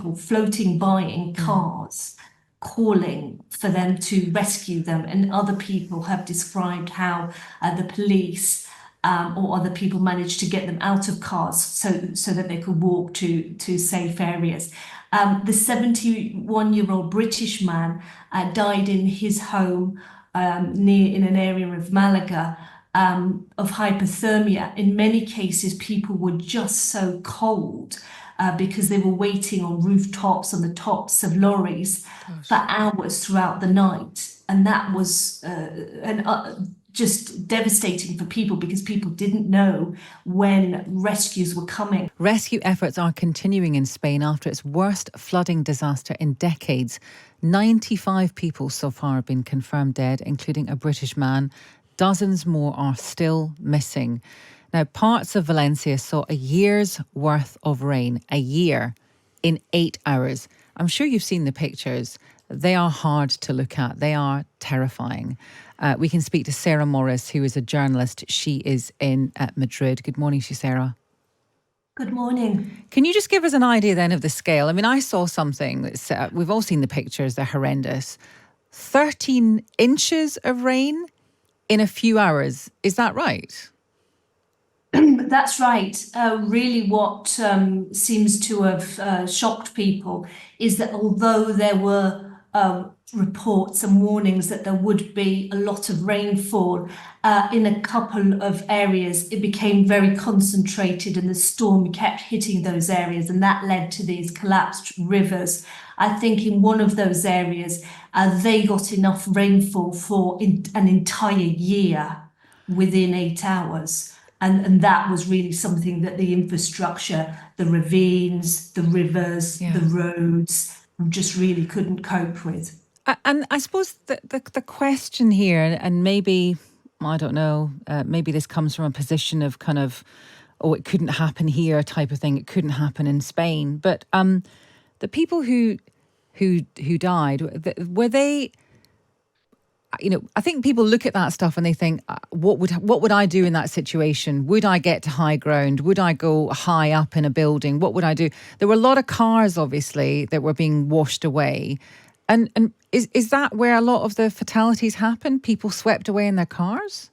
people floating by in cars, calling for them to rescue them. And other people have described how the police or other people managed to get them out of cars so that they could walk to safe areas. The 71-year-old British man died in his home in an area of Malaga of hypothermia. In many cases, people were just so cold because they were waiting on rooftops, on the tops of lorries for hours throughout the night. And that was just devastating for people because people didn't know when rescues were coming. Rescue efforts are continuing in Spain after its worst flooding disaster in decades. 95 people so far have been confirmed dead, including a British man. Dozens more are still missing. Now, parts of Valencia saw a year's worth of rain, a year, in 8 hours. I'm sure you've seen the pictures. They are hard to look at. They are terrifying. We can speak to Sarah Morris, who is a journalist. She is in Madrid. Good morning, Sarah. Good morning. Can you just give us an idea then of the scale? I mean, I saw something that's, we've all seen the pictures, they're horrendous. 13 inches of rain in a few hours. Is that right? That's right. Really what seems to have shocked people is that although there were reports and warnings that there would be a lot of rainfall in a couple of areas, it became very concentrated and the storm kept hitting those areas, and that led to these collapsed rivers. I think in one of those areas, they got enough rainfall for an entire year within 8 hours. And that was really something that the infrastructure, the ravines, the rivers, the roads, just really couldn't cope with. And I suppose the question here, and maybe, I don't know, maybe this comes from a position of kind of, oh, it couldn't happen here type of thing. It couldn't happen in Spain. But the people who died, were they... You know, I think people look at that stuff and they think, what would I do in that situation? Would I get to high ground? Would I go high up in a building? What would I do? There were a lot of cars, obviously, that were being washed away. And is that where a lot of the fatalities happen? People swept away in their cars?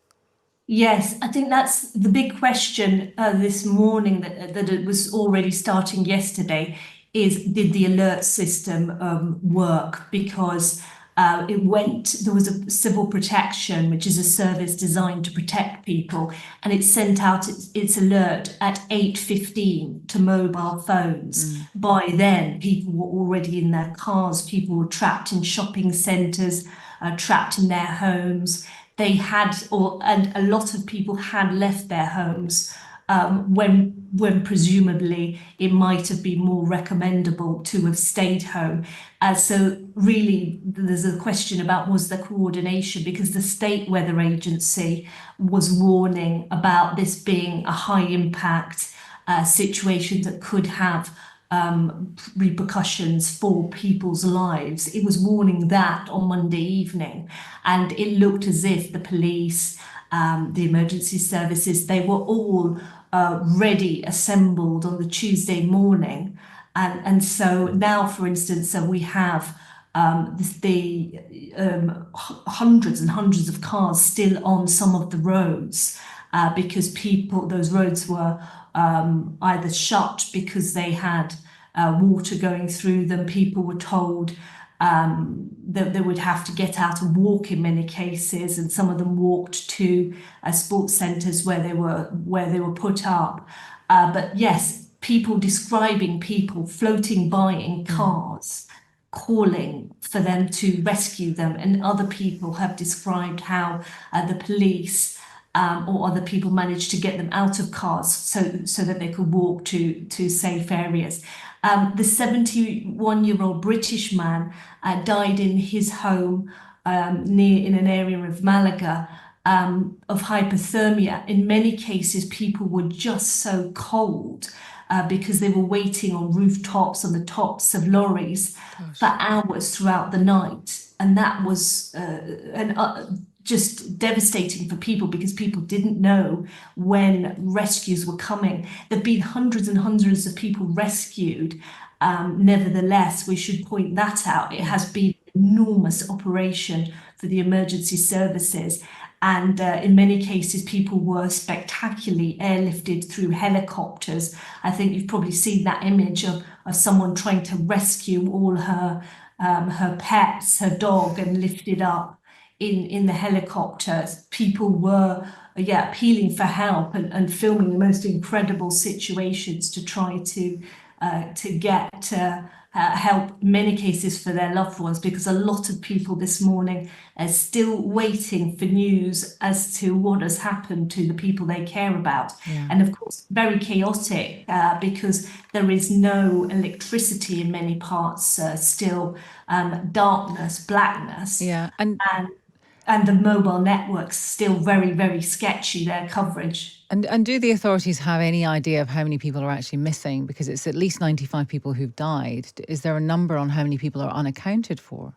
Yes, I think that's the big question this morning that it was already starting yesterday is, did the alert system work? Because there was a civil protection, which is a service designed to protect people, and it sent out its alert at 8:15 to mobile phones. By then, people were already in their cars, people were trapped in shopping centres, trapped in their homes. And a lot of people had left their homes when presumably it might have been more recommendable to have stayed home. So really, there's a question about, was there coordination? Because the state weather agency was warning about this being a high impact situation that could have repercussions for people's lives. It was warning that on Monday evening, and it looked as if the police, the emergency services, they were all ready, assembled on the Tuesday morning. And so now, for instance, we have hundreds and hundreds of cars still on some of the roads because those roads were either shut because they had water going through them. People were told that they would have to get out and walk in many cases, and some of them walked to sports centres where they were put up. But yes, people describing people floating by in cars, calling for them to rescue them, and other people have described how the police or other people managed to get them out of cars so that they could walk to safe areas. The 71-year-old British man died in his home in an area of Malaga of hypothermia. In many cases, people were just so cold because they were waiting on rooftops, on the tops of lorries for hours throughout the night. And that was just devastating for people because people didn't know when rescues were coming. There've been hundreds and hundreds of people rescued, Nevertheless, we should point that out. It has been an enormous operation for the emergency services. And in many cases, people were spectacularly airlifted through helicopters. I think you've probably seen that image of someone trying to rescue all her pets, her dog, and lifted up in the helicopters. People were, yeah, appealing for help and filming the most incredible situations to try to get help in many cases for their loved ones, because a lot of people this morning are still waiting for news as to what has happened to the people they care about. Yeah. And of course, very chaotic because there is no electricity in many parts, still darkness, blackness, Yeah. and and the mobile networks still very, very sketchy, their coverage. And do the authorities have any idea of how many people are actually missing? Because it's at least 95 people who've died. Is there a number on how many people are unaccounted for?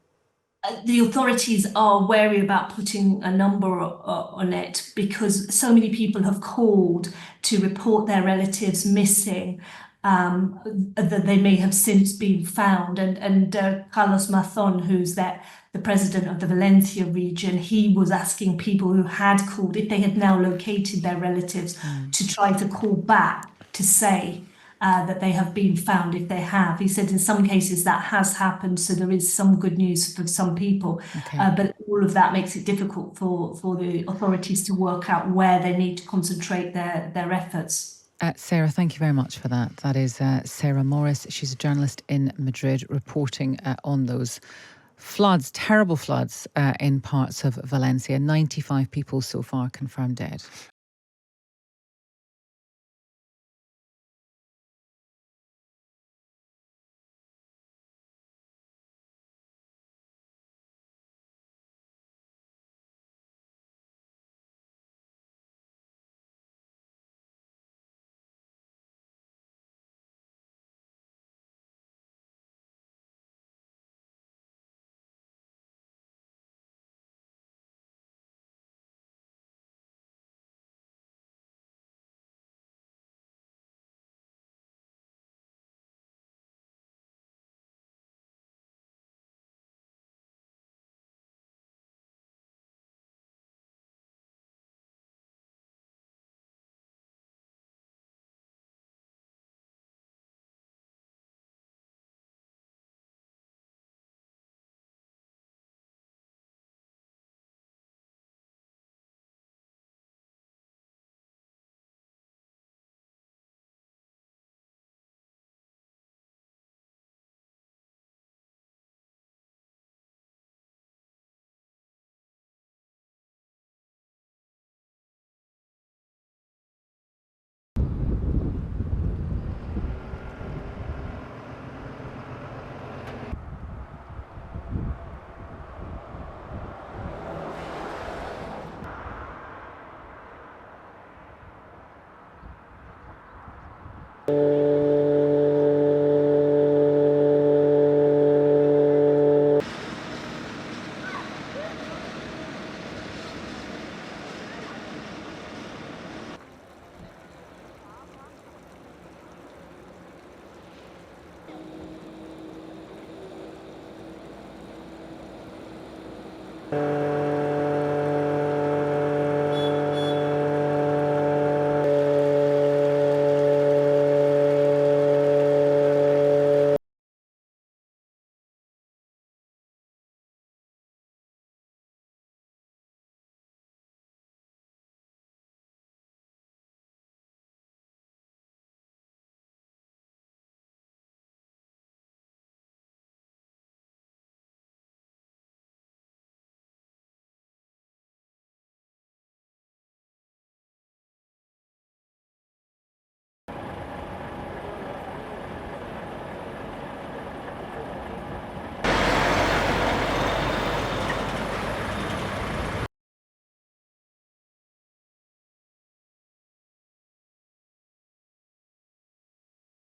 The authorities are wary about putting a number on it because so many people have called to report their relatives missing, that they may have since been found. And Carlos Mathon, who's the president of the Valencia region, he was asking people who had called if they had now located their relatives to try to call back to say that they have been found if they have. He said in some cases that has happened, so there is some good news for some people. Okay. But all of that makes it difficult for the authorities to work out where they need to concentrate their efforts. Sarah, thank you very much for that. That is Sarah Morris. She's a journalist in Madrid reporting on those floods, terrible floods in parts of Valencia. 95 people so far confirmed dead.